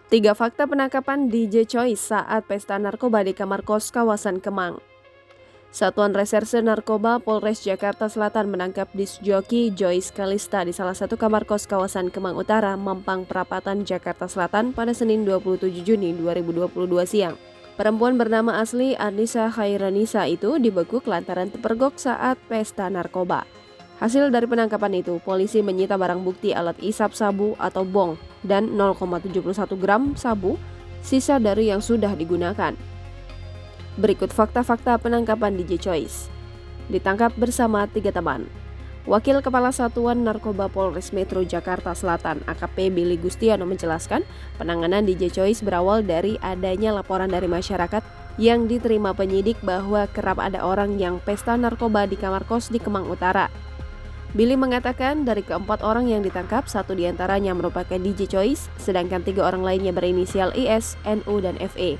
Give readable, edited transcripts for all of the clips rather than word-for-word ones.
3 fakta penangkapan DJ Choice saat pesta narkoba di kamar kos kawasan Kemang. Satuan Reserse Narkoba Polres Jakarta Selatan menangkap disjoki Joyce Kalista di salah satu kamar kos kawasan Kemang Utara, Mampang Perapatan, Jakarta Selatan pada Senin 27 Juni 2022 siang. Perempuan bernama asli Anissa Khairanisa itu dibekuk lantaran terpergok saat pesta narkoba. Hasil dari penangkapan itu, polisi menyita barang bukti alat isap sabu atau bong dan 0,71 gram sabu, sisa dari yang sudah digunakan. Berikut fakta-fakta penangkapan DJ Choice. Ditangkap bersama 3 teman. Wakil Kepala Satuan Narkoba Polres Metro Jakarta Selatan AKP Billy Gustiano menjelaskan, penanganan DJ Choice berawal dari adanya laporan dari masyarakat yang diterima penyidik bahwa kerap ada orang yang pesta narkoba di kamar kos di Kemang Utara. Billy mengatakan dari keempat orang yang ditangkap, 1 diantaranya merupakan DJ Choice, sedangkan 3 orang lainnya berinisial IS, NU, dan FE.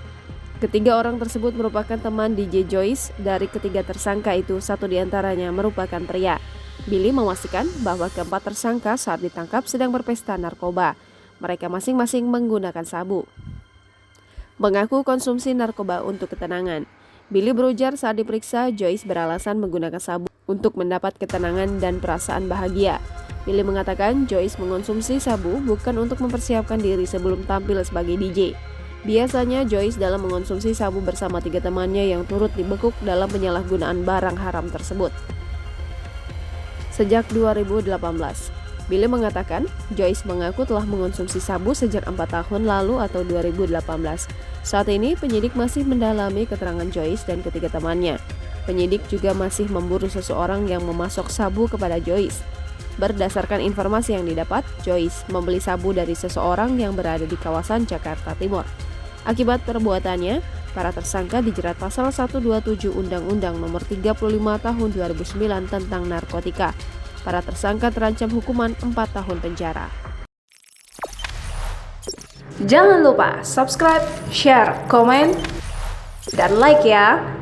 Ketiga orang tersebut merupakan teman DJ Joyce. Dari ketiga tersangka itu, 1 diantaranya merupakan pria. Billy memastikan bahwa keempat tersangka saat ditangkap sedang berpesta narkoba. Mereka masing-masing menggunakan sabu. Mengaku konsumsi narkoba untuk ketenangan. Billy berujar saat diperiksa, Joyce beralasan menggunakan sabu untuk mendapat ketenangan dan perasaan bahagia. Billy mengatakan Joyce mengonsumsi sabu bukan untuk mempersiapkan diri sebelum tampil sebagai DJ. Biasanya Joyce dalam mengonsumsi sabu bersama 3 temannya yang turut dibekuk dalam penyalahgunaan barang haram tersebut. Sejak 2018, Billy mengatakan Joyce mengaku telah mengonsumsi sabu sejak 4 tahun lalu atau 2018. Saat ini penyidik masih mendalami keterangan Joyce dan ketiga temannya. Penyidik juga masih memburu seseorang yang memasok sabu kepada Joyce. Berdasarkan informasi yang didapat, Joyce membeli sabu dari seseorang yang berada di kawasan Jakarta Timur. Akibat perbuatannya, para tersangka dijerat pasal 127 Undang-Undang Nomor 35 Tahun 2009 tentang narkotika. Para tersangka terancam hukuman 4 tahun penjara. Jangan lupa subscribe, share, komen, dan like ya!